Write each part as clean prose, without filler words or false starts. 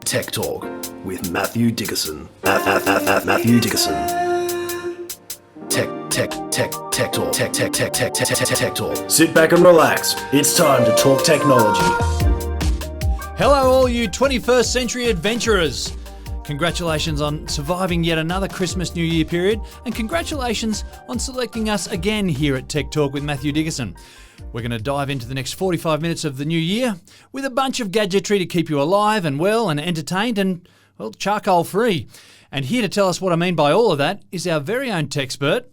Tech Talk with Matthew Dickerson. Matthew Dickerson. Tech Talk. Sit back and relax. It's time to talk technology. Hello, all you 21st century adventurers. Congratulations on surviving yet another Christmas New Year period, and congratulations on selecting us again here at Tech Talk with Matthew Dickerson. We're going to dive into the next 45 minutes of the new year with a bunch of gadgetry to keep you alive and well and entertained and, well, charcoal free. And here to tell us what I mean by all of that is our very own techspert.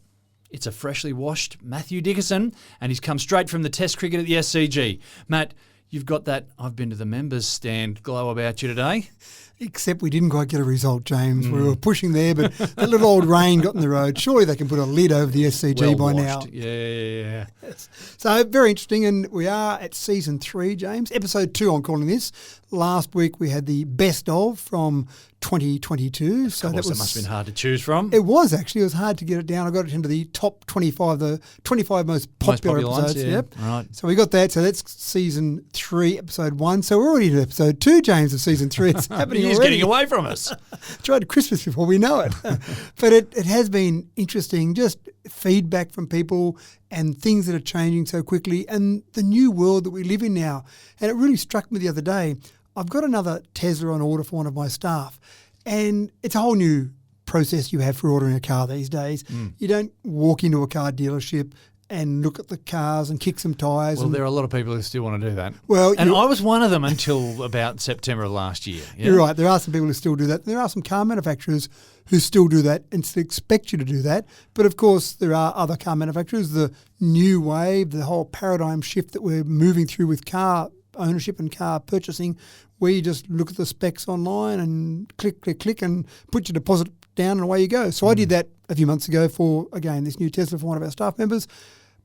It's a freshly washed Matthew Dickerson, and he's come straight from the Test cricket at the SCG. Matt, you've got that I've been to the members stand glow about you today. Except we didn't quite get a result, James. We were pushing there, but that little old rain got in the road. Surely they can put a lid over the SCG by now. Yeah. Yes. So very interesting, and we are at Season 3, James. Episode 2, I'm calling this. Last week we had the best of from 2022. So that must have been hard to choose from. It was actually. It was hard to get it down. I got it into the top 25, the 25 most popular episodes. Ones, yeah. Yep. Right. So we got that. So that's Season 3, Episode 1. So we're already to Episode 2, James, of Season 3. It's happening He's already. getting away from us. Tried Christmas before we know it. But it has been interesting, just feedback from people and things that are changing so quickly and the new world that we live in now. And it really struck me the other day. I've got another Tesla on order for one of my staff, and it's a whole new process you have for ordering a car these days. You don't walk into a car dealership and look at the cars and kick some tyres. Well, there are a lot of people who still want to do that. Well, and I was one of them until about September of last year. Yeah? You're right. There are some people who still do that. There are some car manufacturers who still do that and still expect you to do that. But, of course, there are other car manufacturers. The new wave, the whole paradigm shift that we're moving through with car ownership and car purchasing, where you just look at the specs online and click and put your deposit down and away you go. So I did that a few months ago for, again, this new Tesla for one of our staff members.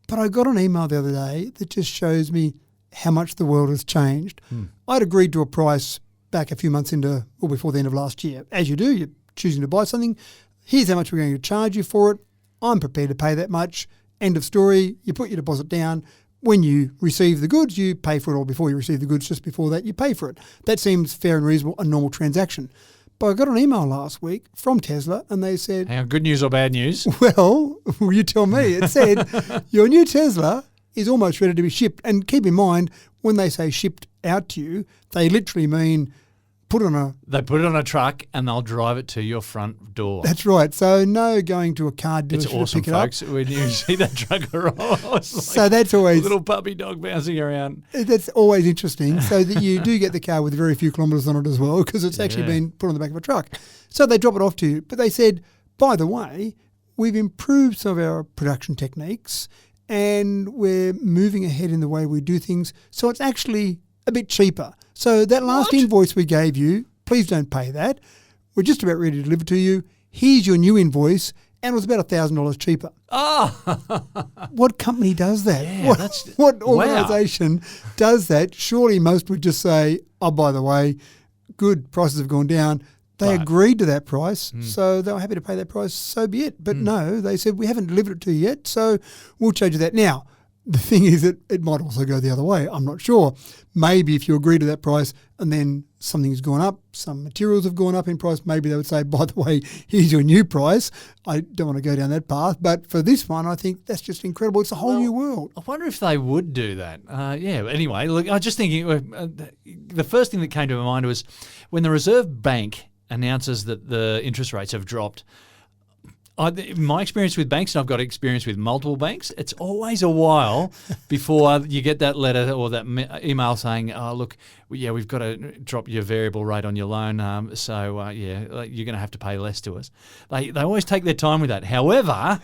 But I got an email the other day that just shows me how much the world has changed. I'd agreed to a price back a few months before the end of last year. As you do, you're choosing to buy something. Here's how much we're going to charge you for it. I'm prepared to pay that much. End of story. You put your deposit down. When you receive the goods, you pay for it, or before you receive the goods, just before that, you pay for it. That seems fair and reasonable, a normal transaction. But I got an email last week from Tesla, and they said... Hang on, good news or bad news? Well, you tell me. It said, your new Tesla is almost ready to be shipped. And keep in mind, when they say shipped out to you, they literally mean... They put it on a truck and they'll drive it to your front door. That's right. So no going to a car dealership it's awesome, to pick folks. it up. When you see that truck arrive, so that's always a little puppy dog bouncing around. That's always interesting. So that you do get the car with very few kilometres on it as well, because it's actually been put on the back of a truck. So they drop it off to you. But they said, by the way, we've improved some of our production techniques and we're moving ahead in the way we do things. So it's actually a bit cheaper. So that last invoice we gave you, please don't pay that. We're just about ready to deliver to you. Here's your new invoice, and it was about $1,000 cheaper. Oh! What company does that? Yeah, what organisation does that? Surely most would just say, oh, by the way, good, prices have gone down. They agreed to that price, so they were happy to pay that price, so be it. But no, they said, we haven't delivered it to you yet, so we'll charge you that. Now, the thing is that it might also go the other way. I'm not sure. Maybe if you agree to that price and then something's gone up, some materials have gone up in price, maybe they would say, by the way, here's your new price. I don't want to go down that path. But for this one, I think that's just incredible. It's a whole new world. I wonder if they would do that. Anyway, look, I was just thinking, the first thing that came to my mind was when the Reserve Bank announces that the interest rates have dropped. My experience with banks, and I've got experience with multiple banks, it's always a while before you get that letter or that email saying, oh, look, we've got to drop your variable rate on your loan, you're going to have to pay less to us. They always take their time with that. However,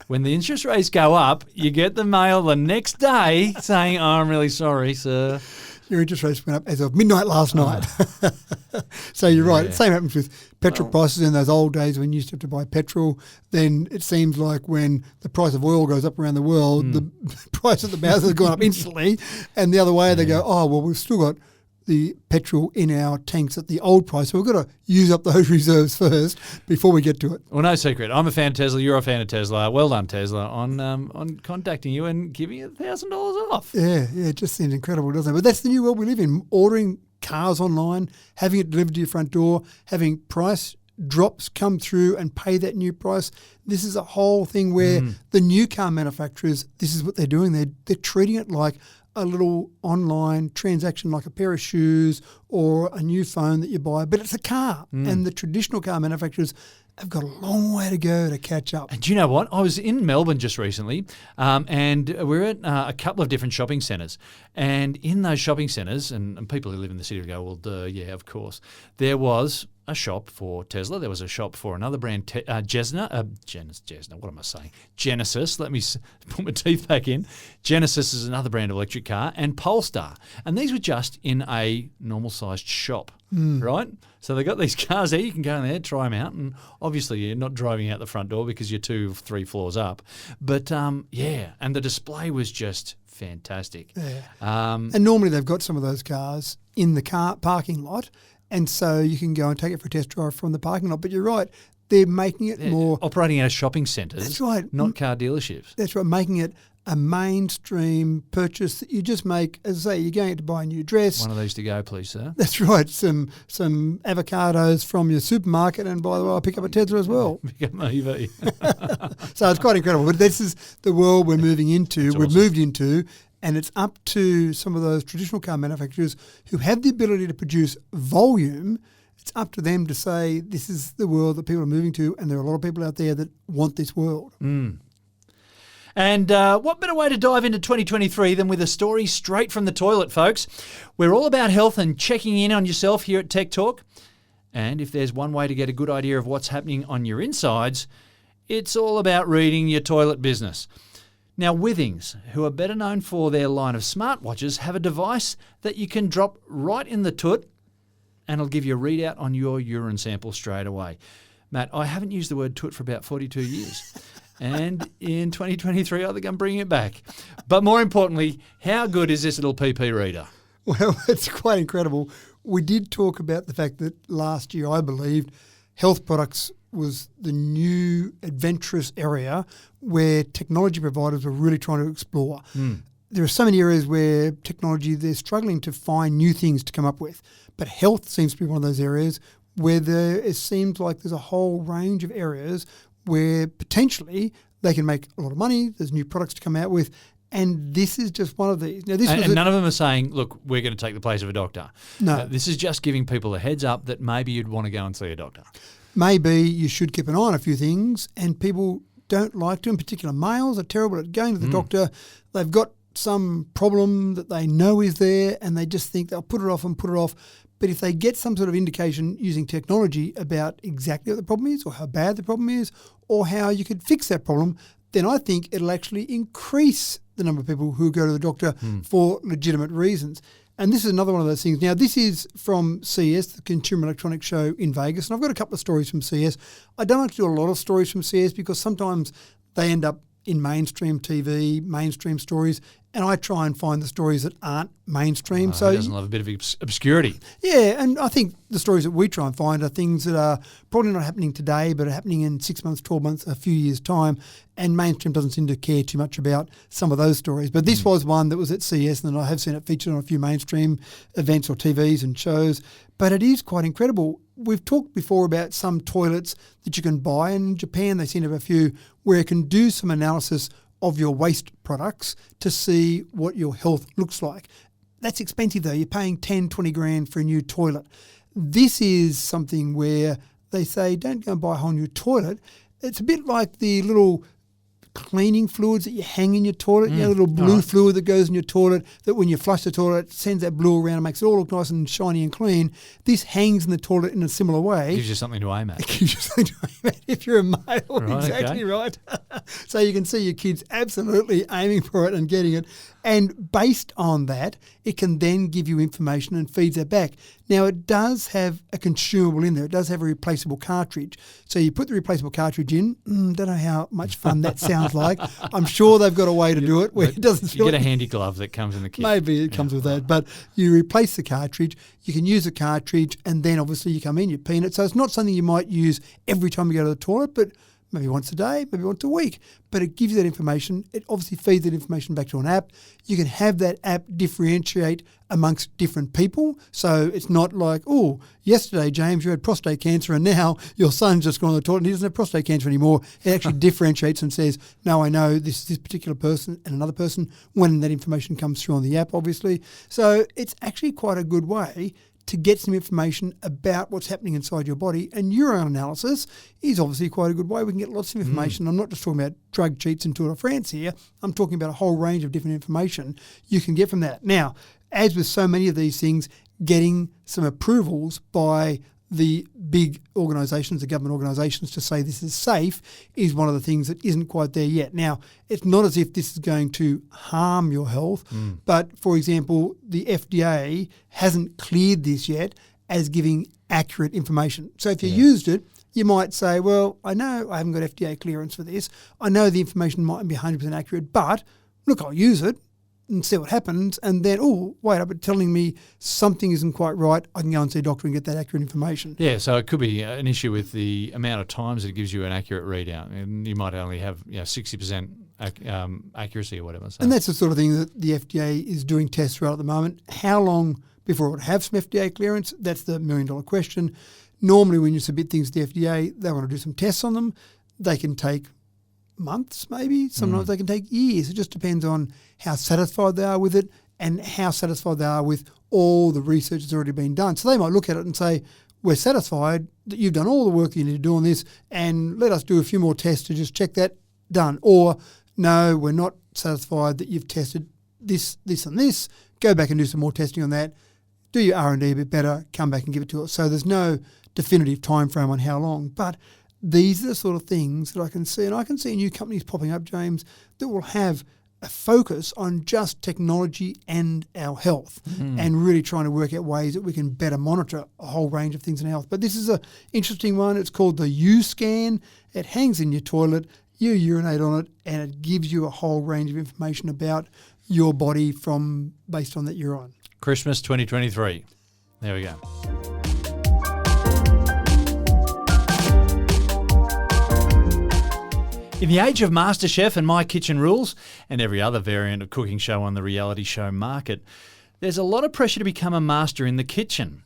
when the interest rates go up, you get the mail the next day saying, oh, I'm really sorry, sir. Your interest rates went up as of midnight last night. So you're right. Same happens with petrol prices in those old days when you used to have to buy petrol. Then it seems like when the price of oil goes up around the world, the price of the barrels has gone up instantly. And the other way, they go, oh, well, we've still got the petrol in our tanks at the old price. So we've got to use up those reserves first before we get to it. Well, no secret. I'm a fan of Tesla. You're a fan of Tesla. Well done, Tesla, on contacting you and giving you $1,000 off. Yeah, it just seems incredible, doesn't it? But that's the new world we live in, ordering cars online, having it delivered to your front door, having price drops come through and pay that new price. This is a whole thing where the new car manufacturers, this is what they're doing. They're treating it like a little online transaction, like a pair of shoes or a new phone that you buy, but it's a car. And the traditional car manufacturers have got a long way to go to catch up. And do you know what? I was in Melbourne just recently, and we're at a couple of different shopping centres. And in those shopping centres, and people who live in the city go, well, duh, yeah, of course, there was a shop for Tesla. There was a shop for another brand, Genesis. What am I saying? Genesis. Let me put my teeth back in. Genesis is another brand of electric car, and Polestar. And these were just in a normal-sized shop, right? So they got these cars there. You can go in there, try them out, and obviously you're not driving out the front door because you're 2-3 floors up. But yeah, and the display was just fantastic. Yeah. And normally they've got some of those cars in the car parking lot. And so you can go and take it for a test drive from the parking lot. But you're right, they're making it more... Operating out of shopping centres. That's right. Not car dealerships. That's right, making it a mainstream purchase that you just make. As I say, you're going to buy a new dress. One of these to go, please, sir. That's right, some avocados from your supermarket. And by the way, I'll pick up a Tesla as well. Pick up my EV. So it's quite incredible. But this is the world we're moving into. That's We've awesome. moved into. And it's up to some of those traditional car manufacturers who have the ability to produce volume. It's up to them to say this is the world that people are moving to, and there are a lot of people out there that want this world. And what better way to dive into 2023 than with a story straight from the toilet, folks? We're all about health and checking in on yourself here at Tech Talk. And if there's one way to get a good idea of what's happening on your insides, it's all about reading your toilet business. Now, Withings, who are better known for their line of smartwatches, have a device that you can drop right in the toot and it'll give you a readout on your urine sample straight away. Matt, I haven't used the word toot for about 42 years. And in 2023, I think I'm bringing it back. But more importantly, how good is this little PP reader? Well, it's quite incredible. We did talk about the fact that last year, I believed, health products was the new adventurous area where technology providers were really trying to explore. There are so many areas where technology, they're struggling to find new things to come up with. But health seems to be one of those areas where it seems like there's a whole range of areas where potentially they can make a lot of money, there's new products to come out with, and this is just one of these. Now, and none of them are saying, look, we're going to take the place of a doctor. No. This is just giving people a heads up that maybe you'd want to go and see a doctor. Maybe you should keep an eye on a few things, and people don't like to. In particular, males are terrible at going to the doctor. They've got some problem that they know is there, and they just think they'll put it off and put it off. But if they get some sort of indication using technology about exactly what the problem is or how bad the problem is or how you could fix that problem, then I think it'll actually increase the number of people who go to the doctor for legitimate reasons. And this is another one of those things. Now, this is from CES, the Consumer Electronics Show in Vegas, and I've got a couple of stories from CES. I don't like to do a lot of stories from CES because sometimes they end up in mainstream TV, mainstream stories, and I try and find the stories that aren't mainstream. So he doesn't love a bit of obscurity. Yeah, and I think the stories that we try and find are things that are probably not happening today, but are happening in 6 months, 12 months, a few years' time, and mainstream doesn't seem to care too much about some of those stories. But this was one that was at CES, and I have seen it featured on a few mainstream events or TVs and shows. But it is quite incredible. We've talked before about some toilets that you can buy, and in Japan they seem to have a few where it can do some analysis of your waste products to see what your health looks like. That's expensive though. You're paying 10, 20 grand for a new toilet. This is something where they say don't go and buy a whole new toilet. It's a bit like the little cleaning fluids that you hang in your toilet, you know, little blue fluid that goes in your toilet that when you flush the toilet, it sends that blue around and makes it all look nice and shiny and clean. This hangs in the toilet in a similar way. Gives you something to aim at. It gives you something to aim at if you're a male. Right, exactly okay. right. So you can see your kids absolutely aiming for it and getting it. And based on that, it can then give you information and feeds that back. Now, it does have a consumable in there. It does have a replaceable cartridge. So you put the replaceable cartridge in. Don't know how much fun that sounds like. I'm sure they've got a way to do it where it doesn't feel You get a handy glove that comes in the kit. Maybe it comes with that. But you replace the cartridge. You can use the cartridge and then obviously you come in, you pee in it. So it's not something you might use every time you go to the toilet, but maybe once a day, maybe once a week. But it gives you that information. It obviously feeds that information back to an app. You can have that app differentiate amongst different people. So it's not like, oh, yesterday, James, you had prostate cancer and now your son's just gone to the toilet and he doesn't have prostate cancer anymore. It actually differentiates and says, no, I know this is this particular person and another person when that information comes through on the app, obviously. So it's actually quite a good way to get some information about what's happening inside your body. And urine analysis is obviously quite a good way. We can get lots of information. I'm not just talking about drug cheats and Tour de France here. I'm talking about a whole range of different information you can get from that. Now, as with so many of these things, getting some approvals by the big organisations, the government organisations, to say this is safe is one of the things that isn't quite there yet. Now, it's not as if this is going to harm your health, but, for example, the FDA hasn't cleared this yet as giving accurate information. So if you used it, you might say, well, I know I haven't got FDA clearance for this. I know the information mightn't be 100% accurate, but look, I'll use it and see what happens, and then, oh, wait up, it's telling me something isn't quite right. I can go and see a doctor and get that accurate information. Yeah, so it could be an issue with the amount of times it gives you an accurate readout, and you might only have 60% accuracy or whatever. So. And that's the sort of thing that the FDA is doing tests for at the moment. How long before it would have some FDA clearance? That's the $1 million question. Normally when you submit things to the FDA, they want to do some tests on them. They can take months maybe. Sometimes they can take years. It just depends on how satisfied they are with it and how satisfied they are with all the research that's already been done. So they might look at it and say, we're satisfied that you've done all the work that you need to do on this and let us do a few more tests to just check that, done. Or, no, we're not satisfied that you've tested this, this and this. Go back and do some more testing on that. Do your R&D a bit better, come back and give it to us. So there's no definitive time frame on how long. But these are the sort of things that I can see. And I can see new companies popping up, James, that will have a focus on just technology and our health and really trying to work out ways that we can better monitor a whole range of things in health. But this is an interesting one. It's called the U-Scan. It hangs in your toilet. You urinate on it and it gives you a whole range of information about your body based on that urine. Christmas 2023. There we go. In the age of MasterChef and My Kitchen Rules and every other variant of cooking show on the reality show market, there's a lot of pressure to become a master in the kitchen.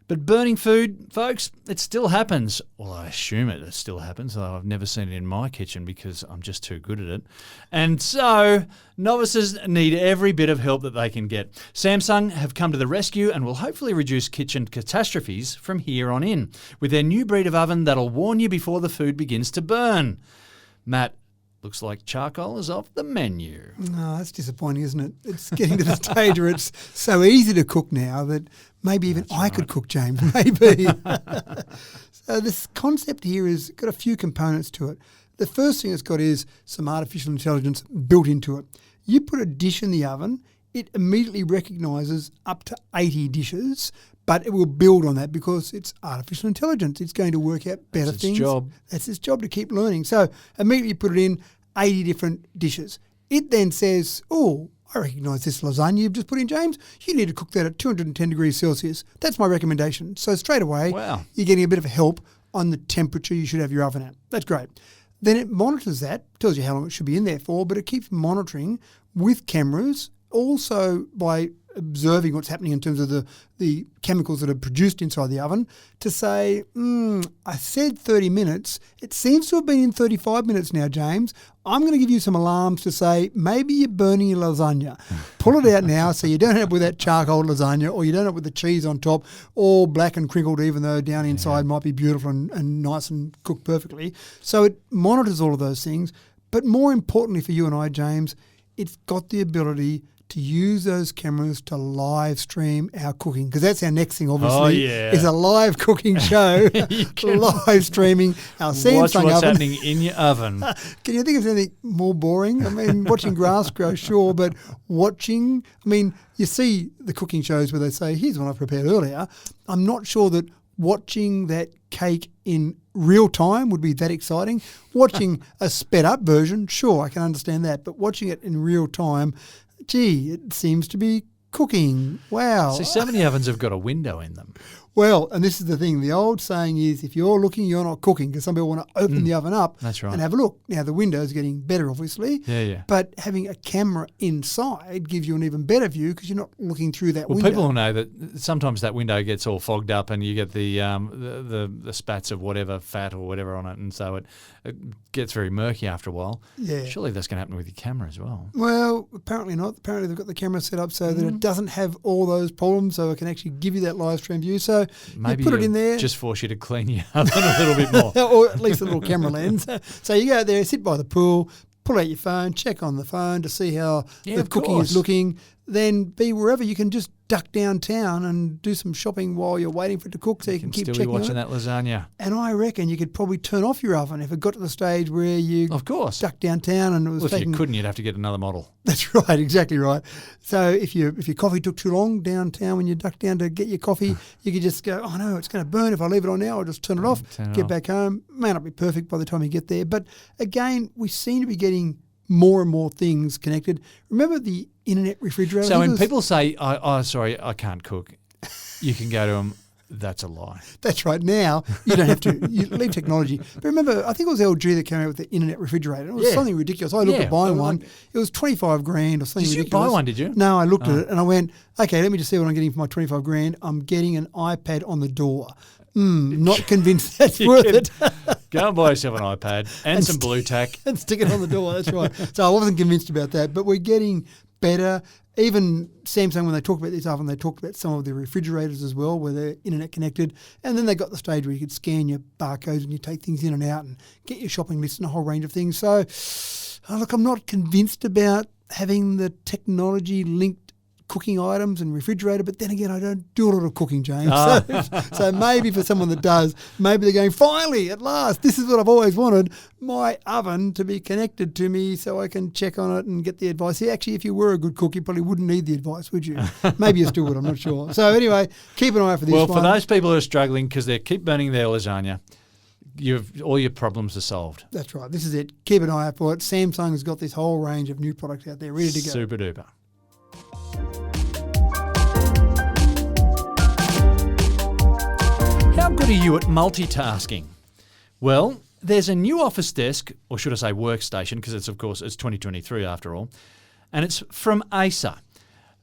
But burning food, folks, it still happens. Well, I assume it still happens, although I've never seen it in my kitchen because I'm just too good at it. And so novices need every bit of help that they can get. Samsung have come to the rescue and will hopefully reduce kitchen catastrophes from here on in with their new breed of oven that'll warn you before the food begins to burn. Matt, looks like charcoal is off the menu. No, that's disappointing, isn't it? It's getting to the stage where it's so easy to cook now that maybe even I could cook, James, maybe. So this concept here has got a few components to it. The first thing it's got is some artificial intelligence built into it. You put a dish in the oven, it immediately recognises up to 80 dishes, but it will build on that because it's artificial intelligence. It's going to work out better That's things. its job. That's its job, to keep learning. So immediately you put it in 80 different dishes. It then says, oh, I recognise this lasagna you've just put in, James. You need to cook that at 210 degrees Celsius. That's my recommendation. So straight away, you're getting a bit of help on the temperature you should have your oven at. That's great. Then it monitors that, tells you how long it should be in there for, but it keeps monitoring with cameras, also by observing what's happening in terms of the chemicals that are produced inside the oven, to say, I said 30 minutes. It seems to have been in 35 minutes now, James. I'm going to give you some alarms to say maybe you're burning your lasagna. Pull it out now so you don't end up with that charcoal lasagna, or you don't end up with the cheese on top, all black and crinkled, even though down inside might be beautiful and nice and cooked perfectly. So it monitors all of those things. But more importantly for you and I, James, it's got the ability to use those cameras to live stream our cooking, because that's our next thing, obviously, is a live cooking show, live streaming our Samsung Watch what's oven. happening in your oven. Can you think of anything more boring? I mean, watching grass grow, sure, but watching, I mean, you see the cooking shows where they say, here's one I prepared earlier. I'm not sure that watching that cake in real time would be that exciting. Watching a sped up version, sure, I can understand that, but watching it in real time, gee, it seems to be cooking. Wow. See, so many ovens have got a window in them. Well, and this is the thing. The old saying is, if you're looking, you're not cooking, because some people want to open the oven up That's right. and have a look. Now, the window's getting better, obviously. Yeah. But having a camera inside gives you an even better view because you're not looking through that Well, window. people will know that sometimes that window gets all fogged up and you get the spats of whatever fat or whatever on it, and so it gets very murky after a while. Yeah. Surely that's going to happen with your camera as well. Well, apparently not. Apparently they've got the camera set up so that it doesn't have all those problems, so it can actually give you that live stream view. So Maybe you put it in there. just force you to clean your oven a little bit more. Or at least a little camera lens. So you go out there, sit by the pool, pull out your phone, check on the phone to see how the of cooking course. is looking. Then be wherever you can just duck downtown and do some shopping while you're waiting for it to cook, so you can keep Still be checking on watching it. that lasagna. And I reckon you could probably turn off your oven if it got to the stage where you Of course. duck downtown and it was Well, if taking. you couldn't, you'd have to get another model. That's right, exactly right. So if your coffee took too long downtown when you ducked down to get your coffee, you could just go, oh no, it's going to burn if I leave it on now. I'll just turn it off, turn it get off. back home. May not be perfect by the time you get there. But again, we seem to be getting more and more things connected. Remember the internet refrigerator? So when people say, sorry, I can't cook, you can go to them, that's a lie. That's right. Now you don't have to. You leave technology. But remember, I think it was LG that came out with the internet refrigerator. It was Yeah. something ridiculous. I looked Yeah, at buying well, one. It was $25,000 or something Did you ridiculous. buy one, did you? No, I looked at it and I went, okay, let me just see what I'm getting for my $25,000. I'm getting an iPad on the door. Not convinced that's You worth can it. Go and buy yourself an iPad and some blue tack. And stick it on the door. That's right. So I wasn't convinced about that, but we're getting better. Even Samsung, when they talked about this oven, they talked about some of their refrigerators as well, where they're internet connected. And then they got the stage where you could scan your barcodes and you take things in and out and get your shopping list and a whole range of things. So, look, I'm not convinced about having the technology linked cooking items and refrigerator, but then again, I don't do a lot of cooking, James. So maybe for someone that does, maybe they're going, finally, at last, this is what I've always wanted, my oven to be connected to me so I can check on it and get the advice. See, actually, if you were a good cook, you probably wouldn't need the advice, would you? Maybe you still would, I'm not sure. So anyway, keep an eye out for this Well, one. for those people who are struggling because they keep burning their lasagna, all your problems are solved. That's right. This is it. Keep an eye out for it. Samsung has got this whole range of new products out there ready to go. Super duper. How good are you at multitasking? Well, there's a new office desk, or should I say workstation, because it's 2023 after all, and it's from Acer.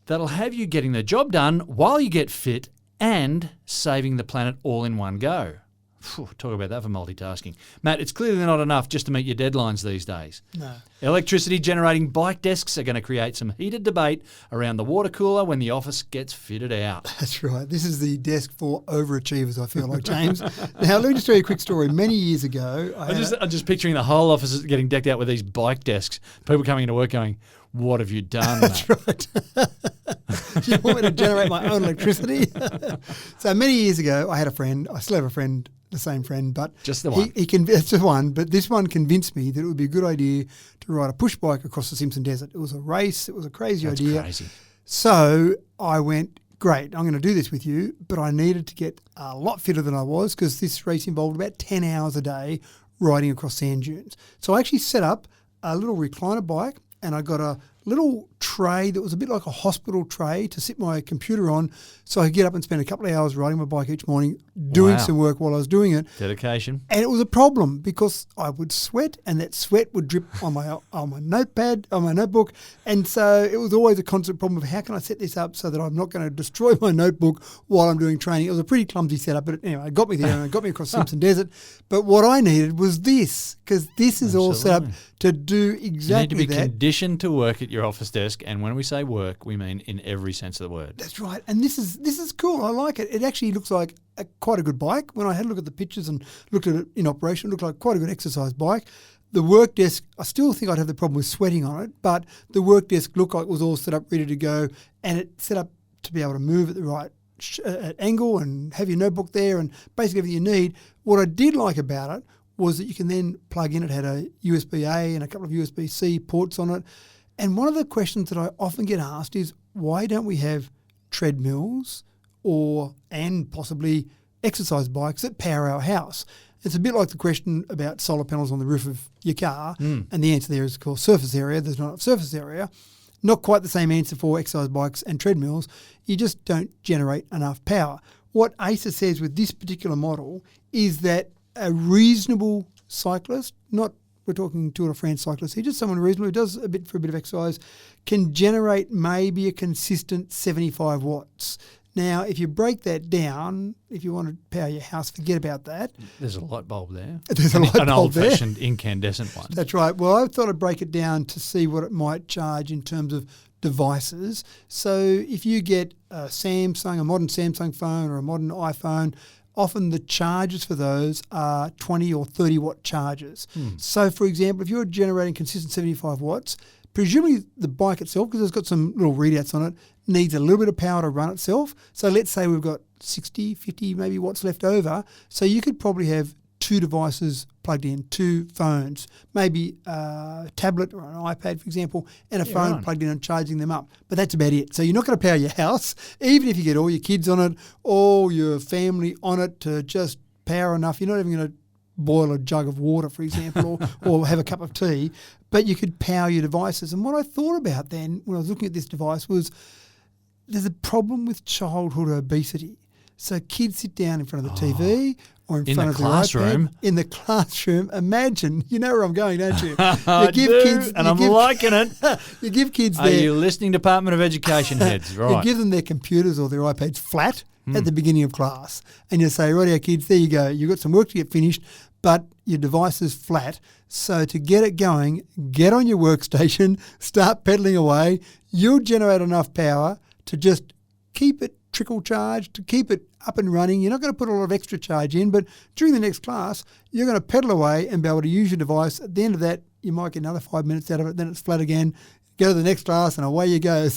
That'll have you getting the job done while you get fit and saving the planet all in one go. Phew, talk about that for multitasking. Matt, it's clearly not enough just to meet your deadlines these days. No. Electricity generating bike desks are going to create some heated debate around the water cooler when the office gets fitted out. That's right. This is the desk for overachievers, I feel like, James. Now, let me just tell you a quick story. Many years ago, I'm just picturing the whole office getting decked out with these bike desks. People coming into work going, what have you done, That's Matt? right. Do you want me to generate my own electricity? So many years ago, I had a friend. I still have a friend, the same friend, but Just the one. It's the one. But this one convinced me that it would be a good idea to ride a push bike across the Simpson Desert. It was a race. It was a crazy That's idea. crazy. So I went, great, I'm going to do this with you, but I needed to get a lot fitter than I was because this race involved about 10 hours a day riding across sand dunes. So I actually set up a little recliner bike and I got a little tray that was a bit like a hospital tray to sit my computer on so I could get up and spend a couple of hours riding my bike each morning, doing Wow. some work while I was doing it. Dedication. And it was a problem because I would sweat and that sweat would drip on my notepad, on my notebook. And so it was always a constant problem of how can I set this up so that I'm not going to destroy my notebook while I'm doing training. It was a pretty clumsy setup, but anyway, it got me there and it got me across Simpson Desert. But what I needed was this because this is all set up to do You exactly need to be that. conditioned to work at your office desk, and when we say work, we mean in every sense of the word. That's right. And this is cool. I like it. It actually looks like quite a good bike. When I had a look at the pictures and looked at it in operation, it looked like quite a good exercise bike. The work desk, I still think I'd have the problem with sweating on it, but the work desk looked like it was all set up, ready to go, and it set up to be able to move at the right angle and have your notebook there and basically everything you need. What I did like about it was that you can then plug in. It had a USB-A and a couple of USB-C ports on it. And one of the questions that I often get asked is, why don't we have treadmills and possibly exercise bikes that power our house? It's a bit like the question about solar panels on the roof of your car. And the answer there is, of course, surface area. There's not enough surface area. Not quite the same answer for exercise bikes and treadmills. You just don't generate enough power. what ACER says with this particular model is that a reasonable cyclist, not we're talking Tour de France cyclist here, just someone reasonable who does for a bit of exercise, can generate maybe a consistent 75 watts. Now, if you break that down, if you want to power your house, forget about that. There's a light bulb there. There's a light bulb an old-fashioned incandescent one. That's right. Well, I thought I'd break it down to see what it might charge in terms of devices. So if you get a modern Samsung phone or a modern iPhone, often the charges for those are 20 or 30 watt charges. So, for example, if you're generating consistent 75 watts, presumably the bike itself, because it's got some little readouts on it, needs a little bit of power to run itself. So let's say we've got 60, 50 maybe watts left over. So you could probably have 2 devices plugged in, 2 phones, maybe a tablet or an iPad, for example, and a phone plugged in and charging them up. But that's about it. So you're not going to power your house, even if you get all your kids on it, all your family on it to just power enough. You're not even going to boil a jug of water, for example, or have a cup of tea, but you could power your devices. And what I thought about then when I was looking at this device was there's a problem with childhood obesity. So kids sit down in front of the TV or in front of the iPad. In the classroom. Imagine, you know where I'm going, don't you? I do, and I'm liking it. You give kids Are you listening, Department of Education heads? Right. You give them their computers or their iPads flat at the beginning of class, and you say, rightio kids, there you go. You've got some work to get finished, but your device is flat. So to get it going, get on your workstation, start pedaling away. You'll generate enough power to just keep it trickle charged, to keep it up and running. You're not going to put a lot of extra charge in, but during the next class, you're going to pedal away and be able to use your device. At the end of that, you might get another 5 minutes out of it, then it's flat again. Go to the next class and away you go.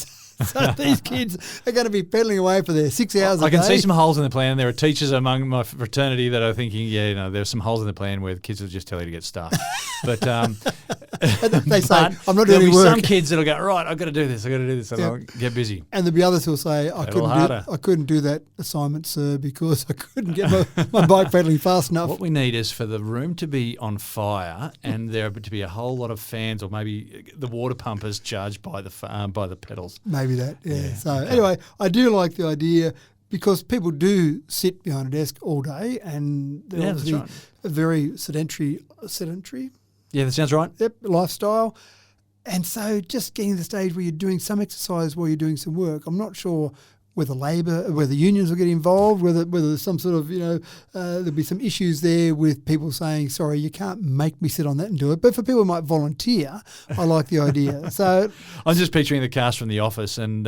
So these kids are going to be pedaling away for their 6 hours a day. I can see some holes in the plan. There are teachers among my fraternity that are thinking, there's some holes in the plan where the kids will just tell you to get stuck. But they say, I'm not doing any work. Some kids that'll go, right, I've got to do this, and I'll get busy. And there'll be others who'll say, I couldn't do that assignment, sir, because I couldn't get my bike pedaling fast enough. What we need is for the room to be on fire and there to be a whole lot of fans, or maybe the water pumpers charged by the pedals. Maybe that, yeah. So anyway, I do like the idea because people do sit behind a desk all day and they're obviously a very sedentary. Yeah, that sounds right. Yep, lifestyle. And so just getting to the stage where you're doing some exercise while you're doing some work. I'm not sure whether unions will get involved, whether there's some sort of, there'll be some issues there with people saying, sorry, you can't make me sit on that and do it. But for people who might volunteer, I like the idea. So I'm just picturing the cast from The Office and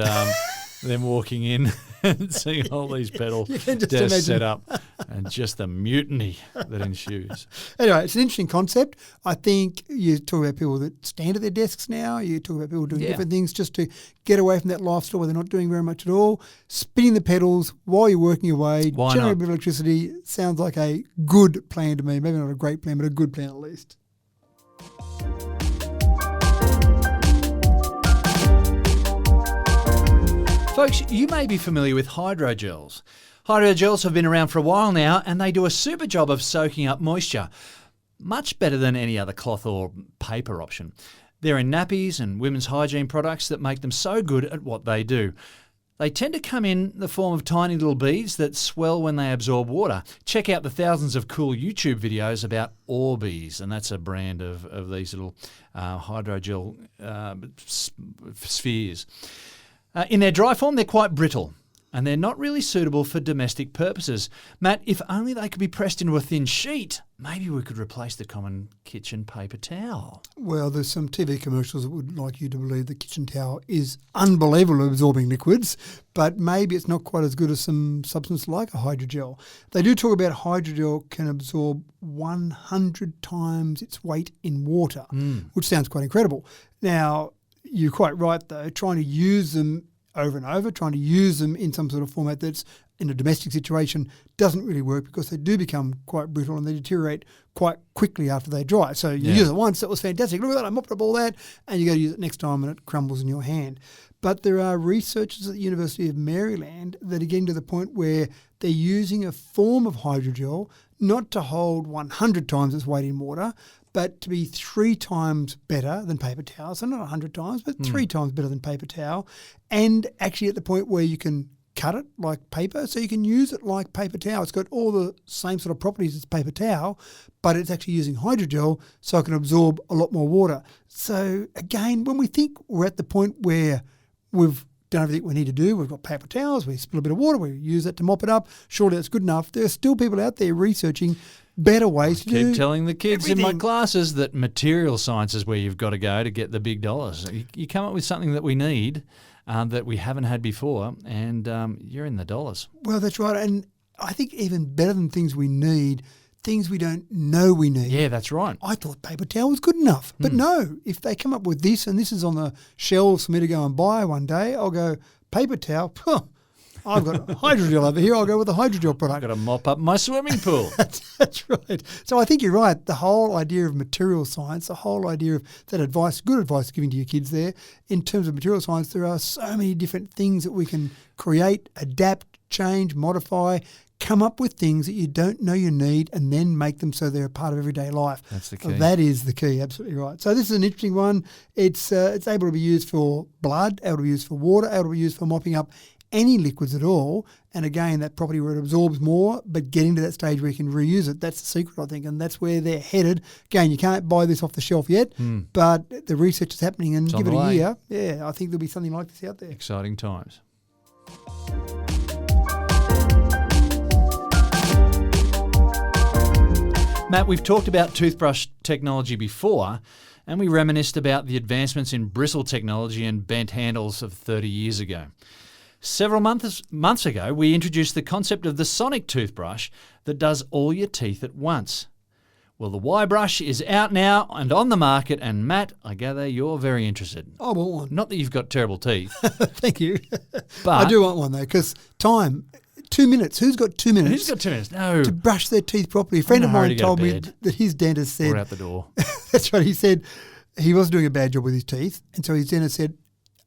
them walking in and seeing all these pedal desks set up and just the mutiny that ensues. Anyway, it's an interesting concept. I think you talk about people that stand at their desks now. You talk about people doing different things just to get away from that lifestyle where they're not doing very much at all. Spinning the pedals while you're working away, generating a bit of electricity sounds like a good plan to me. Maybe not a great plan, but a good plan at least. Folks, you may be familiar with hydrogels. Hydrogels have been around for a while now and they do a super job of soaking up moisture, much better than any other cloth or paper option. They're in nappies and women's hygiene products that make them so good at what they do. They tend to come in the form of tiny little beads that swell when they absorb water. Check out the thousands of cool YouTube videos about Orbeez, and that's a brand of these little hydrogel spheres. In their dry form, they're quite brittle, and they're not really suitable for domestic purposes. Matt, if only they could be pressed into a thin sheet, maybe we could replace the common kitchen paper towel. Well, there's some TV commercials that would like you to believe the kitchen towel is unbelievable at absorbing liquids, but maybe it's not quite as good as some substance like a hydrogel. They do talk about hydrogel can absorb 100 times its weight in water, which sounds quite incredible. Now, you're quite right, though. Trying to use them over and over, trying to use them in some sort of format that's in a domestic situation doesn't really work because they do become quite brittle and they deteriorate quite quickly after they dry. So you use it once, that was fantastic. Look at that, I mopped up all that, and you go to use it next time and it crumbles in your hand. But there are researchers at the University of Maryland that are getting to the point where they're using a form of hydrogel not to hold 100 times its weight in water, but to be 3 times better than paper towel. So not 100 times, but 3 times better than paper towel. And actually at the point where you can cut it like paper, so you can use it like paper towel. It's got all the same sort of properties as paper towel, but it's actually using hydrogel, so it can absorb a lot more water. So again, when we think we're at the point where we've done everything we need to do, we've got paper towels, we spill a bit of water, we use it to mop it up, surely that's good enough. There are still people out there researching better ways to do. Keep telling the kids in my everything. classes that material science is where you've got to go to get the big dollars. You come up with something that we need that we haven't had before, and you're in the dollars. Well, that's right. And I think even better than things we need, things we don't know we need. Yeah, that's right. I thought paper towel was good enough. But no, if they come up with this and this is on the shelves for me to go and buy one day, I'll go, paper towel, I've got hydrogel over here, I'll go with the hydrogel I've product. got to mop up my swimming pool. That's right. So I think you're right. The whole idea of material science, the whole idea of that advice, good advice giving to your kids there, in terms of material science, there are so many different things that we can create, adapt, change, modify, come up with things that you don't know you need and then make them so they're a part of everyday life. That's the So key. that is the key, absolutely right. So this is an interesting one. It's able to be used for blood, able to be used for water, able to be used for mopping up any liquids at all. And again, that property where it absorbs more, but getting to that stage where you can reuse it, that's the secret, I think, and that's where they're headed. Again, you can't buy this off the shelf yet, but the research is happening, and It's give on it the a way. year. Yeah, I think there'll be something like this out there. Exciting times. Matt, we've talked about toothbrush technology before, and we reminisced about the advancements in bristle technology and bent handles of 30 years ago. Several months ago, we introduced the concept of the sonic toothbrush that does all your teeth at once. Well, the Y-brush is out now and on the market, and Matt, I gather you're very interested. I want one. Not that you've got terrible teeth, Thank you. but I do want one, though, because time, 2 minutes. Who's got 2 minutes? Who's got 2 minutes? No. to brush their teeth properly? A friend of in a hurry mine to go to told me bed. that his dentist said, We're out the door. that's right, he said he wasn't doing a bad job with his teeth. And so his dentist said,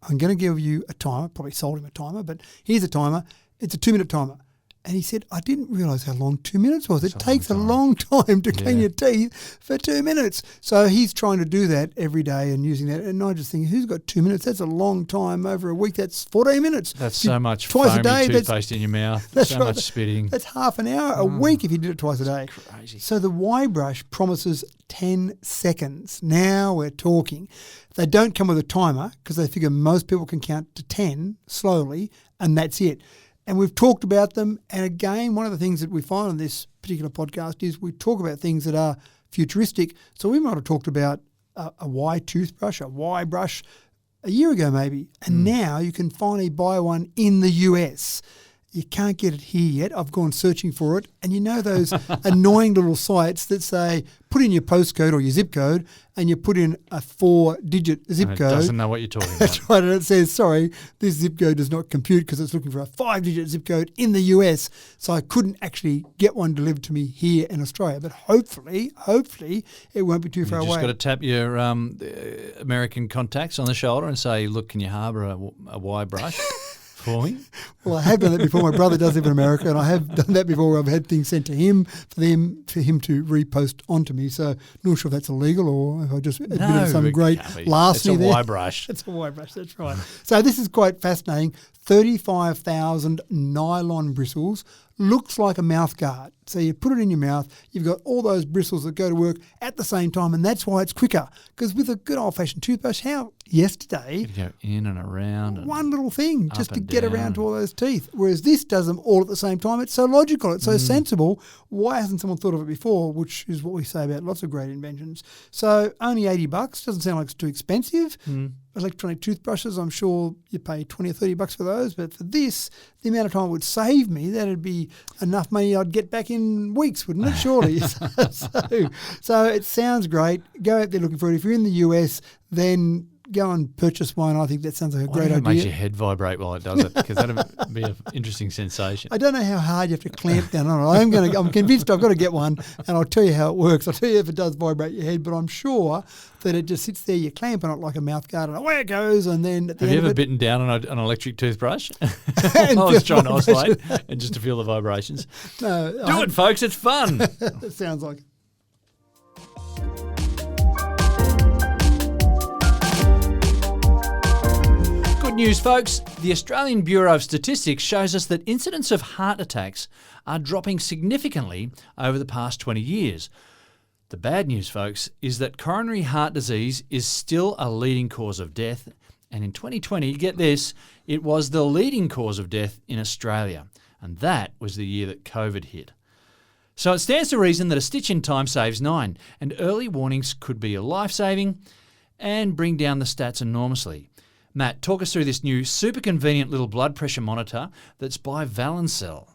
I'm going to give you a timer, probably sold him a timer, but here's a timer. It's a 2-minute timer. And he said, I didn't realise how long 2 minutes was. It takes a long time to clean your teeth for 2 minutes. So he's trying to do that every day and using that. And I just think, who's got 2 minutes? That's a long time over a week. That's 14 minutes. That's so much twice foamy a day. toothpaste in your mouth. That's so right. much spitting. That's half an hour a week if you did it twice a day. Crazy. So the Y-brush promises 10 seconds. Now we're talking. They don't come with a timer because they figure most people can count to 10 slowly, and that's it. And we've talked about them. And again, one of the things that we find on this particular podcast is we talk about things that are futuristic. So we might have talked about a Y toothbrush, a Y brush a year ago maybe. And now you can finally buy one in the US. You can't get it here yet. I've gone searching for it. And you know those annoying little sites that say, put in your postcode or your zip code, and you put in a 4-digit zip And it code. doesn't know what you're talking about. That's right. And it says, sorry, this zip code does not compute because it's looking for a 5-digit zip code in the US. So I couldn't actually get one delivered to me here in Australia. But hopefully, it won't be too far You away. just got to tap your American contacts on the shoulder and say, look, can you harbour a Y brush for me? Well, I have done that before. My brother does live in America, and I have done that before where I've had things sent to him for him to repost onto me. So not sure if that's illegal or if I just admitted some it great can't be. larceny It's a there. Y brush. It's a Y-brush, that's right. So this is quite fascinating. 35,000 nylon bristles. Looks like a mouth guard. So you put it in your mouth, you've got all those bristles that go to work at the same time, and that's why it's quicker. Because with a good old-fashioned toothbrush, yesterday, You go in and around. And one little thing just up to and get down. around to all those teeth. Whereas this does them all at the same time. It's so logical. It's so sensible. Why hasn't someone thought of it before? Which is what we say about lots of great inventions. So only $80. Doesn't sound like it's too expensive. Electronic toothbrushes, I'm sure you pay $20 or $30 for those. But for this, the amount of time it would save me, that'd be enough money I'd get back in weeks, wouldn't it? Surely. so it sounds great. Go out there looking for it. If you're in the US, then go and purchase one. I think that sounds like a great It idea. makes your head vibrate while it does it, because that'd be an interesting sensation. I don't know how hard you have to clamp down on it. I'm convinced I've got to get one, and I'll tell you how it works. I'll tell you if it does vibrate your head, but I'm sure that it just sits there, you clamp on it like a mouth guard, and away it goes, and then at the Have you end ever of it, bitten down on an electric toothbrush? And I was feel trying to oscillate and just to feel the vibrations. no, Do it, folks. It's fun. It sounds like it. news, folks. The Australian Bureau of Statistics shows us that incidents of heart attacks are dropping significantly over the past 20 years. The bad news, folks, is that coronary heart disease is still a leading cause of death. And in 2020, get this, it was the leading cause of death in Australia. And that was the year that COVID hit. So it stands to reason that a stitch in time saves 9, and early warnings could be a life-saving and bring down the stats enormously. Matt, talk us through this new super convenient little blood pressure monitor that's by Valencell.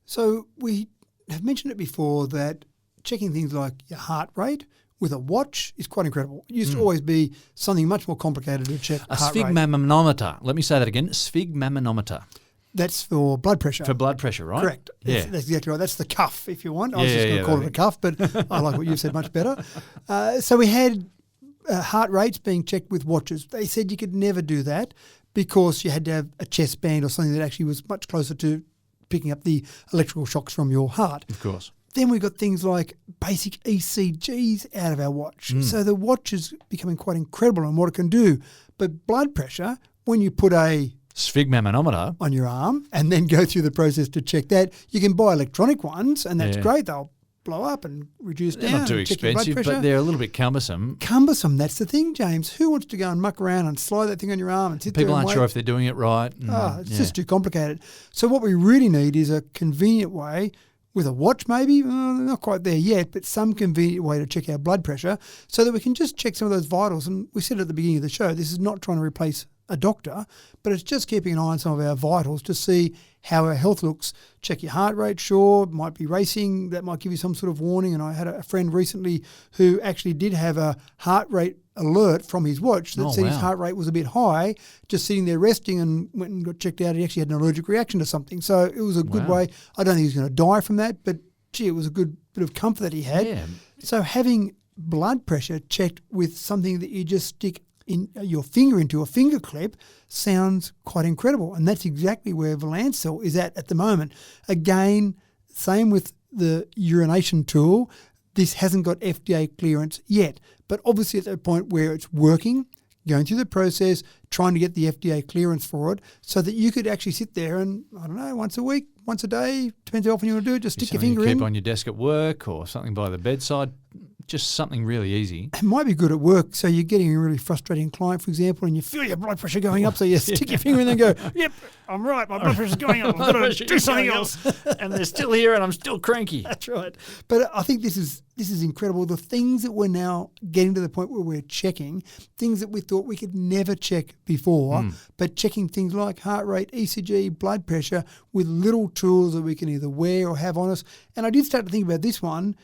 So we have mentioned it before that checking things like your heart rate with a watch is quite incredible. It used to always be something much more complicated to check A heart rate. sphygmomanometer. Let me say that again. Sphygmomanometer. That's for blood pressure. For blood pressure, right? Correct. Yeah. That's exactly right. That's the cuff, if you want. I was just going to call it a cuff, but I like what you've said much better. So we had heart rates being checked with watches. They said you could never do that because you had to have a chest band or something that actually was much closer to picking up the electrical shocks from your heart. Of course. Then we got things like basic ECGs out of our watch. So the watch is becoming quite incredible in what it can do. But blood pressure, when you put a Sphygmomanometer on your arm and then go through the process to check that, you can buy electronic ones and that's great. They'll blow up and reduce down. They're not too and check your blood expensive, pressure. but they're a little bit cumbersome. Cumbersome, that's the thing, James. Who wants to go and muck around and slide that thing on your arm and sit People there and aren't wait? sure if they're doing it right. It's just too complicated. So what we really need is a convenient way with a watch maybe, not quite there yet, but some convenient way to check our blood pressure so that we can just check some of those vitals. And we said at the beginning of the show, this is not trying to replace a doctor, but it's just keeping an eye on some of our vitals to see how our health looks. Check your heart rate, sure, might be racing, that might give you some sort of warning. And I had a friend recently who actually did have a heart rate alert from his watch that said his heart rate was a bit high, just sitting there resting, and went and got checked out. He actually had an allergic reaction to something. So it was a good way. I don't think he's going to die from that, but gee, it was a good bit of comfort that he had. Yeah. So having blood pressure checked with something that you just stick in your finger into a finger clip sounds quite incredible. And that's exactly where Valencell is at the moment. Again, same with the urination tool. This hasn't got FDA clearance yet, but obviously at the point where it's working, going through the process, trying to get the FDA clearance for it so that you could actually sit there and, I don't know, once a week, once a day, depends how often you want to do it, just stick your finger in. Keep on your desk at work or something by the bedside, just something really easy. It might be good at work. So you're getting a really frustrating client, for example, and you feel your blood pressure going up. So you stick your finger in and go, yep, I'm right. My blood pressure's going up. I've got to do something else. And they're still here and I'm still cranky. That's right. But I think this is incredible. The things that we're now getting to the point where we're checking, things that we thought we could never check before, but checking things like heart rate, ECG, blood pressure with little tools that we can either wear or have on us. And I did start to think about this one.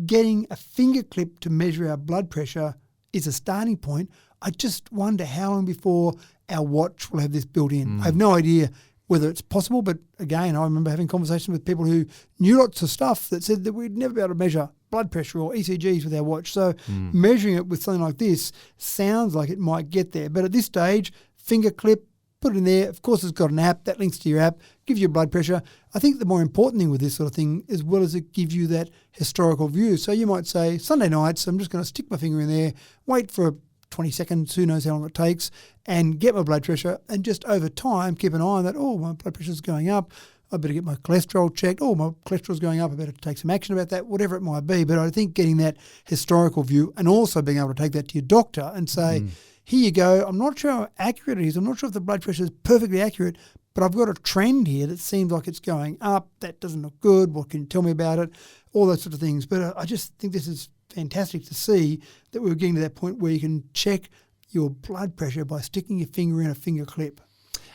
Getting a finger clip to measure our blood pressure is a starting point. I just wonder how long before our watch will have this built in. I have no idea whether it's possible, but again, I remember having conversations with people who knew lots of stuff that said that we'd never be able to measure blood pressure or ECGs with our watch. So measuring it with something like this sounds like it might get there. But at this stage, finger clip, put it in there. Of course, it's got an app that links to your app, gives you blood pressure. I think the more important thing with this sort of thing, as well as it gives you that historical view. So you might say, Sunday nights, I'm just going to stick my finger in there, wait for 20 seconds, who knows how long it takes, and get my blood pressure. And just over time, keep an eye on that. Oh, my blood pressure's going up. I better get my cholesterol checked. Oh, my cholesterol's going up. I better take some action about that, whatever it might be. But I think getting that historical view and also being able to take that to your doctor and say, here you go. I'm not sure how accurate it is. I'm not sure if the blood pressure is perfectly accurate, but I've got a trend here that seems like it's going up. That doesn't look good. What can you tell me about it? All those sort of things. But I just think this is fantastic to see that we're getting to that point where you can check your blood pressure by sticking your finger in a finger clip.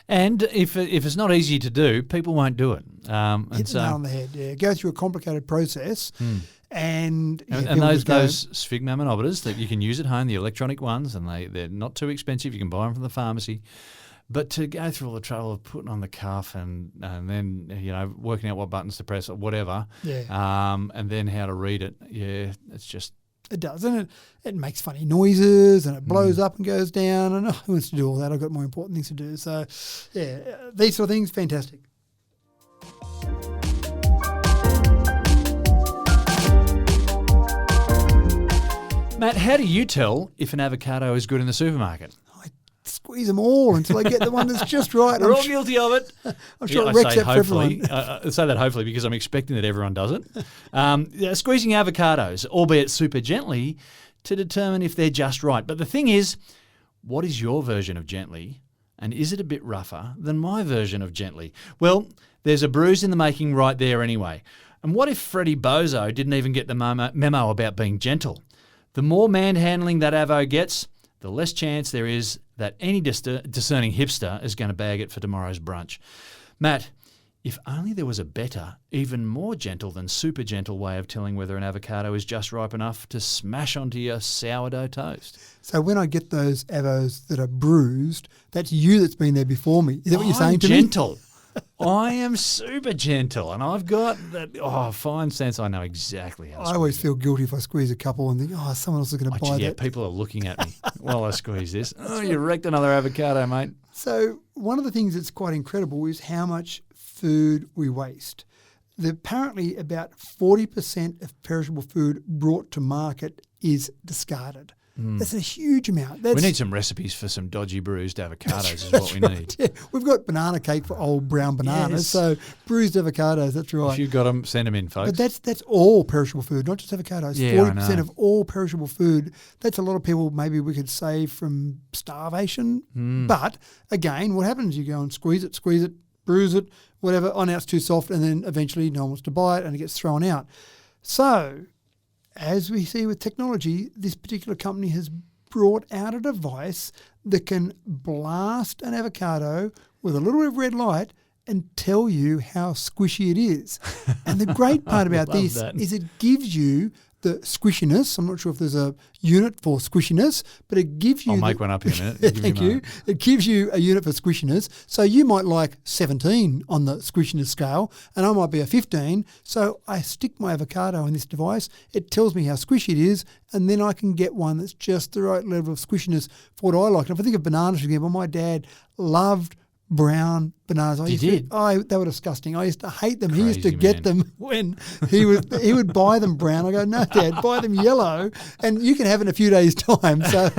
And if it's not easy to do, people won't do it. Hit the nail on the head, yeah. Go through a complicated process. And those sphygmomanometers that you can use at home, the electronic ones, and they're not too expensive. You can buy them from the pharmacy. But to go through all the trouble of putting on the cuff and then working out what buttons to press or whatever, and then how to read it, it's just. It does, and it makes funny noises, and it blows up and goes down, and who wants to do all that? I've got more important things to do. So, these sort of things, fantastic. Matt, how do you tell if an avocado is good in the supermarket? It's squeeze them all until I get the one that's just right. We're all guilty of it. I'm sure Yeah, it wrecks that for hopefully. everyone. I say that hopefully because I'm expecting that everyone does it. Squeezing avocados, albeit super gently, to determine if they're just right. But the thing is, what is your version of gently? And is it a bit rougher than my version of gently? Well, there's a bruise in the making right there anyway. And what if Freddie Bozo didn't even get the memo about being gentle? The more manhandling that avo gets, the less chance there is that any discerning hipster is going to bag it for tomorrow's brunch. Matt, if only there was a better, even more gentle than super gentle way of telling whether an avocado is just ripe enough to smash onto your sourdough toast. So when I get those avos that are bruised, that's you that's been there before me. Is that what you're saying to gentle. I am super gentle, and I've got that fine sense. I know exactly how to I always feel guilty if I squeeze a couple and think, someone else is going to buy Yeah, that. people are looking at me while I squeeze this. Oh, you wrecked another avocado, mate. So one of the things that's quite incredible is how much food we waste. Apparently about 40% of perishable food brought to market is discarded. That's a huge amount. We need some recipes for some dodgy bruised avocados is what we need. Yeah, we've got banana cake for old brown bananas, Yes. so bruised avocados, that's right. If you've got them, send them in, folks. But that's all perishable food, not just avocados. Yeah, I 40% know. of all perishable food. That's a lot of people maybe we could save from starvation. But again, what happens? You go and squeeze it, bruise it, whatever. Oh, now it's too soft, and then eventually no one wants to buy it and it gets thrown out. So, as we see with technology, this particular company has brought out a device that can blast an avocado with a little bit of red light and tell you how squishy it is. And the great part about Love this that. is it gives you the squishiness. I'm not sure if there's a unit for squishiness, but it gives you... I'll make one up in a minute. Give me Thank a you. moment. It gives you a unit for squishiness. So you might like 17 on the squishiness scale, and I might be a 15. So I stick my avocado in this device. It tells me how squishy it is, and then I can get one that's just the right level of squishiness for what I like. And if I think of bananas, for example, my dad loved brown bananas. They were disgusting. I used to hate them. He used to Crazy get man. them when he would buy them brown. I go, no, Dad, buy them yellow, and you can have it in a few days' time. So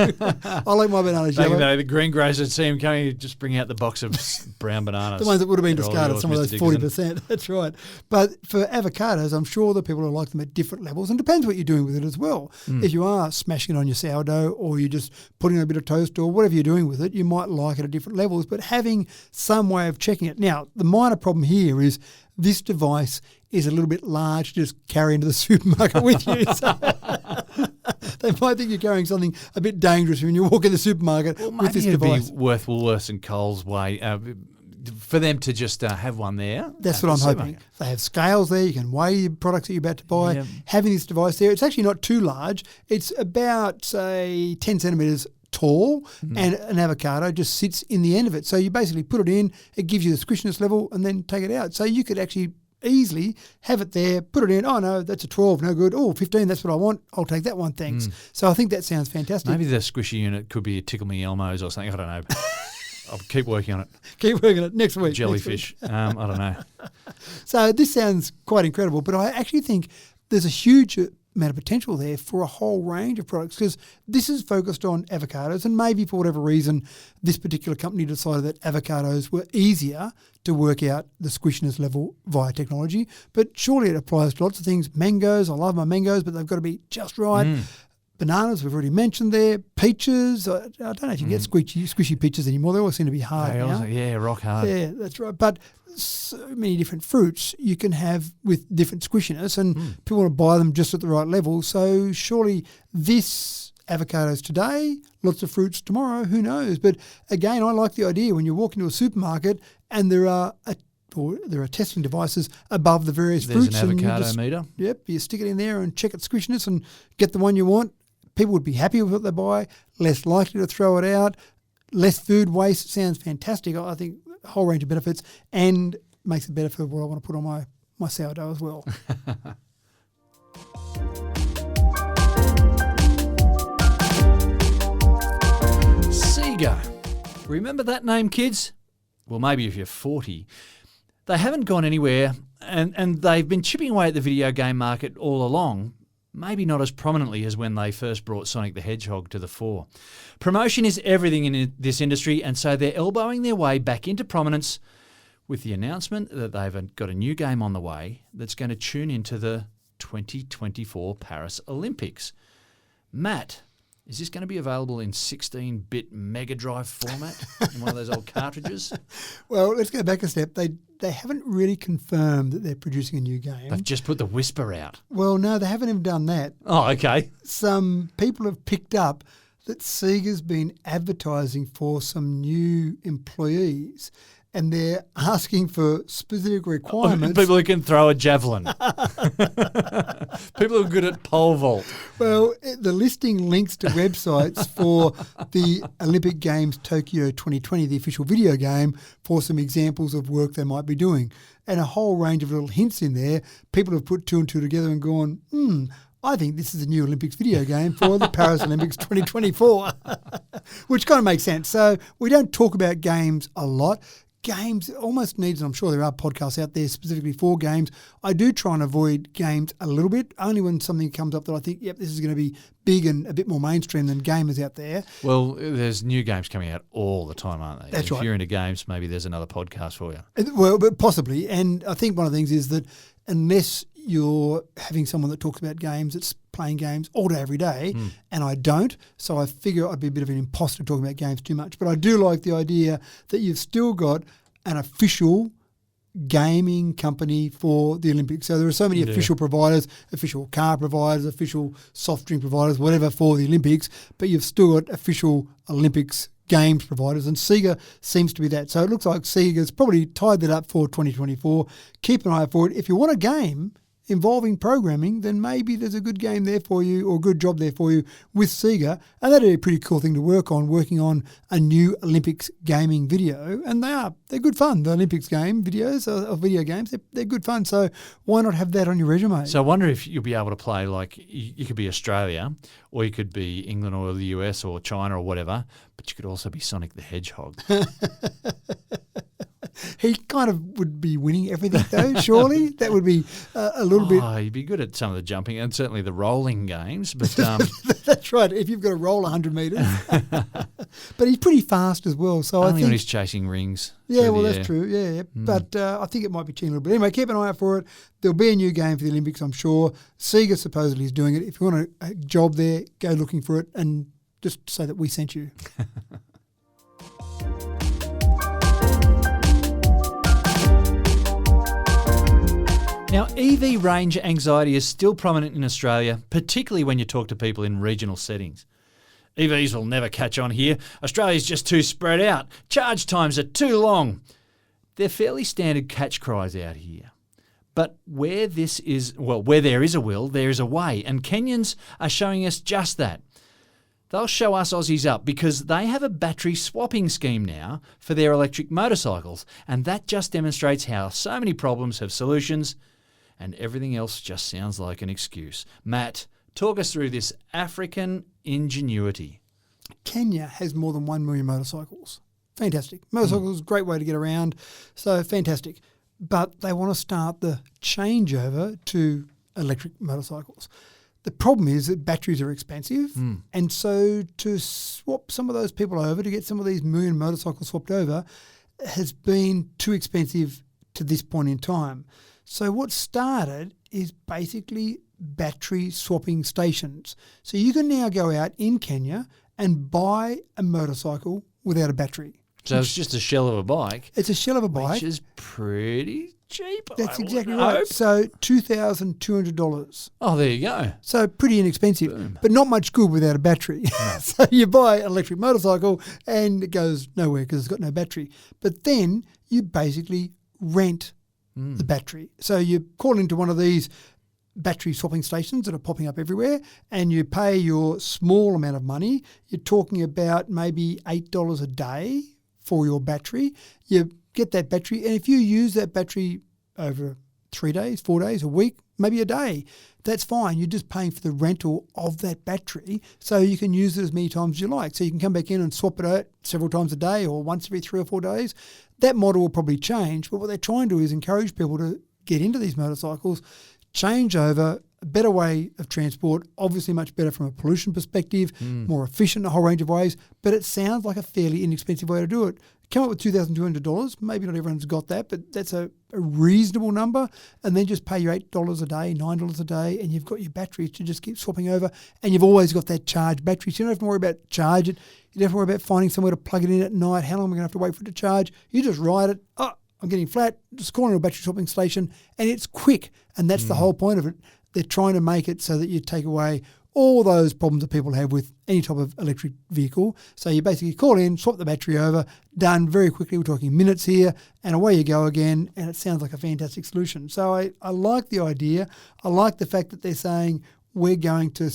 I like my bananas Back in yellow. the day, the greengrocers would see him coming, he'd just bring out the box of brown bananas. The ones that would have been They're all discarded, yours, some of Mr. those Dickinson. 40%. That's right. But for avocados, I'm sure that people will like them at different levels, and depends what you're doing with it as well. If you are smashing it on your sourdough, or you're just putting on a bit of toast, or whatever you're doing with it, you might like it at different levels. But having some way of checking it. Now, the minor problem here is this device is a little bit large to just carry into the supermarket with you. So they might think you're carrying something a bit dangerous when you walk in the supermarket with this it'd device. be worth Woolworths and Coles' way for them to just have one there. That's at what I'm the hoping. supermarket. They have scales there. You can weigh your products that you're about to buy. Yep. Having this device there, it's actually not too large. It's about, say, 10 centimetres tall, and an avocado just sits in the end of it. So you basically put it in, it gives you the squishiness level, and then take it out. So you could actually easily have it there, put it in. Oh, no, that's a 12, no good. Oh, 15, that's what I want. I'll take that one, thanks. So I think that sounds fantastic. Maybe the squishy unit could be a Tickle Me Elmos or something. I don't know. I'll keep working on it. Keep working it next week. Jellyfish. I don't know. So this sounds quite incredible, but I actually think there's a huge amount of potential there for a whole range of products, because this is focused on avocados, and maybe for whatever reason this particular company decided that avocados were easier to work out the squishiness level via technology. But surely it applies to lots of things. Mangoes, I love my mangoes, but they've got to be just right. Bananas, we've already mentioned there. Peaches, I don't know if you get squishy peaches anymore. They always seem to be hard They now. also, rock hard. Yeah, that's right. But so many different fruits you can have with different squishiness, and people want to buy them just at the right level. So surely this avocados today, lots of fruits tomorrow, who knows? But again, I like the idea when you walk into a supermarket and there are testing devices above the various There's fruits. an and you avocado just- meter. Yep, you stick it in there and check its squishiness and get the one you want. People would be happy with what they buy, less likely to throw it out, less food waste. Sounds fantastic. I think a whole range of benefits, and makes it better for what I want to put on my sourdough as well. Sega. Remember that name, kids? Well, maybe if you're 40. They haven't gone anywhere, and they've been chipping away at the video game market all along. maybe not as prominently as when they first brought Sonic the Hedgehog to the fore. Promotion is everything in this industry, and so they're elbowing their way back into prominence with the announcement that they've got a new game on the way that's going to tune into the 2024 Paris Olympics. Matt, is this going to be available in 16-bit Mega Drive format in one of those old cartridges? Well, let's go back a step. They haven't really confirmed that they're producing a new game. They've just put the whisper out. Well, no, they haven't even done that. Oh, okay. Some people have picked up that Sega's been advertising for some new employees, and they're asking for specific requirements. People who can throw a javelin. People who are good at pole vault. Well, the listing links to websites for the Olympic Games Tokyo 2020, the official video game, for some examples of work they might be doing. And a whole range of little hints in there. People have put two and two together and gone, I think this is a new Olympics video game for the Paris Olympics 2024, which kind of makes sense. So we don't talk about games a lot. Games almost needs, and I'm sure there are podcasts out there specifically for games. I do try and avoid games a little bit, only when something comes up that I think, yep, this is going to be big and a bit more mainstream than gamers out there. Well, there's new games coming out all the time, aren't they? That's right. If you're into games, maybe there's another podcast for you. Well, but possibly. And I think one of the things is that unless you're having someone that talks about games, that's playing games all day, every day, and I don't, so I figure I'd be a bit of an imposter talking about games too much. But I do like the idea that you've still got an official gaming company for the Olympics. So there are so many official providers, official car providers, official soft drink providers, whatever for the Olympics, but you've still got official Olympics games providers, and Sega seems to be that. So it looks like Sega's probably tied that up for 2024. Keep an eye out for it. If you want a game involving programming, then maybe there's a good game there for you or a good job there for you with Sega. And that'd be a pretty cool thing to work on, working on a new Olympics gaming video. And they're good fun, the Olympics game videos of video games. They're good fun. So why not have that on your resume? So I wonder if you'll be able to play, like, you could be Australia, or you could be England or the US or China or whatever, but you could also be Sonic the Hedgehog. He kind of would be winning everything, though, surely. That would be a little bit... Oh, he'd be good at some of the jumping and certainly the rolling games. But That's right, if you've got to roll 100 metres. But he's pretty fast as well. So only I think when he's chasing rings. Yeah, well, that's true. Yeah. But I think it might be cheating a little bit. Anyway, keep an eye out for it. There'll be a new game for the Olympics, I'm sure. Sega supposedly is doing it. If you want a job there, go looking for it and just say that we sent you. Now, EV range anxiety is still prominent in Australia, particularly when you talk to people in regional settings. EVs will never catch on here. Australia's just too spread out. Charge times are too long. They're fairly standard catch cries out here. But where there is a will, there is a way, and Kenyans are showing us just that. They'll show us Aussies up because they have a battery swapping scheme now for their electric motorcycles, and that just demonstrates how so many problems have solutions and everything else just sounds like an excuse. Matt, talk us through this African ingenuity. Kenya has more than 1 million motorcycles. Fantastic. Motorcycles, great way to get around, so fantastic. But they want to start the changeover to electric motorcycles. The problem is that batteries are expensive, and so to swap some of those people over, to get some of these million motorcycles swapped over, has been too expensive to this point in time. So what started is basically battery swapping stations. So you can now go out in Kenya and buy a motorcycle without a battery. So it's just a shell of a bike. It's a shell of a bike. Which is pretty cheap. That's I exactly would right. hope. So $2,200. Oh, there you go. So pretty inexpensive, Boom. but not much good without a battery. So you buy an electric motorcycle and it goes nowhere because it's got no battery. But then you basically rent the battery. So you call into one of these battery swapping stations that are popping up everywhere and you pay your small amount of money. You're talking about maybe $8 a day for your battery. You get that battery, and if you use that battery over 3 days, 4 days, a week, maybe a day, that's fine. You're just paying for the rental of that battery so you can use it as many times as you like. So you can come back in and swap it out several times a day or once every 3 or 4 days. That model will probably change, but what they're trying to do is encourage people to get into these motorcycles, change over a better way of transport, obviously much better from a pollution perspective, more efficient in a whole range of ways, but it sounds like a fairly inexpensive way to do it. Come up with $2,200. Maybe not everyone's got that, but that's a reasonable number. And then just pay your $8 a day, $9 a day, and you've got your batteries to just keep swapping over. And you've always got that charge battery. So you don't have to worry about charge it. You don't have to worry about finding somewhere to plug it in at night. How long am I going to have to wait for it to charge? You just ride it. Oh, I'm getting flat. Just call in a battery swapping station. And it's quick. And that's the whole point of it. They're trying to make it so that you take away all those problems that people have with any type of electric vehicle. So you basically call in, swap the battery over, done very quickly. We're talking minutes here, and away you go again. And it sounds like a fantastic solution. So I like the idea. I like the fact that they're saying we're going to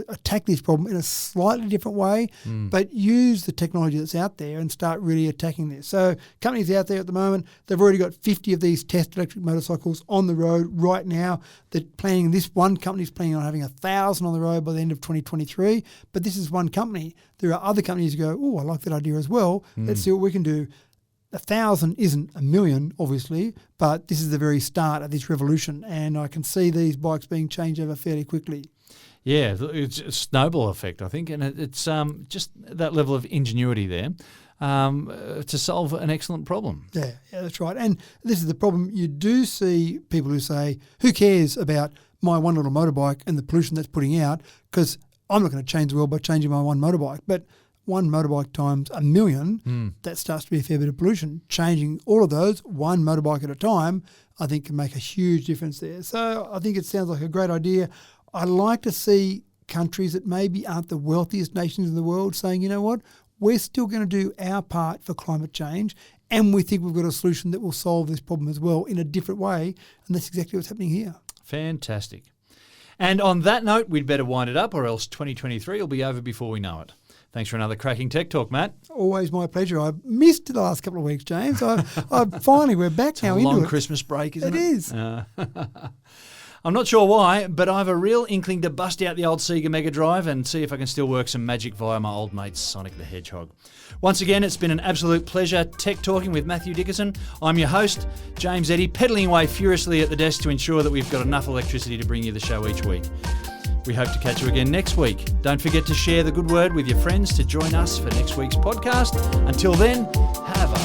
attack this problem in a slightly different way, but use the technology that's out there and start really attacking this. So companies out there at the moment, they've already got 50 of these test electric motorcycles on the road right now. They're planning, this one company's planning on having 1,000 on the road by the end of 2023, but this is one company. There are other companies who go, oh, I like that idea as well. Let's see what we can do. 1,000 isn't a million, obviously, but this is the very start of this revolution, and I can see these bikes being changed over fairly quickly. Yeah, it's a snowball effect, I think, and it's just that level of ingenuity there to solve an excellent problem. Yeah, that's right. And this is the problem. You do see people who say, who cares about my one little motorbike and the pollution that's putting out, because I'm not going to change the world by changing my one motorbike. But one motorbike times a million, that starts to be a fair bit of pollution. Changing all of those, one motorbike at a time, I think can make a huge difference there. So I think it sounds like a great idea. I like to see countries that maybe aren't the wealthiest nations in the world saying, you know what, we're still going to do our part for climate change, and we think we've got a solution that will solve this problem as well in a different way, and that's exactly what's happening here. Fantastic. And on that note, we'd better wind it up, or else 2023 will be over before we know it. Thanks for another cracking Tech Talk, Matt. Always my pleasure. I missed the last couple of weeks, James. I finally, we're back now into it. It's a long Christmas break, isn't it? It is. I'm not sure why, but I have a real inkling to bust out the old Sega Mega Drive and see if I can still work some magic via my old mate Sonic the Hedgehog. Once again, it's been an absolute pleasure tech talking with Matthew Dickerson. I'm your host, James Eddy, pedalling away furiously at the desk to ensure that we've got enough electricity to bring you the show each week. We hope to catch you again next week. Don't forget to share the good word with your friends to join us for next week's podcast. Until then, have a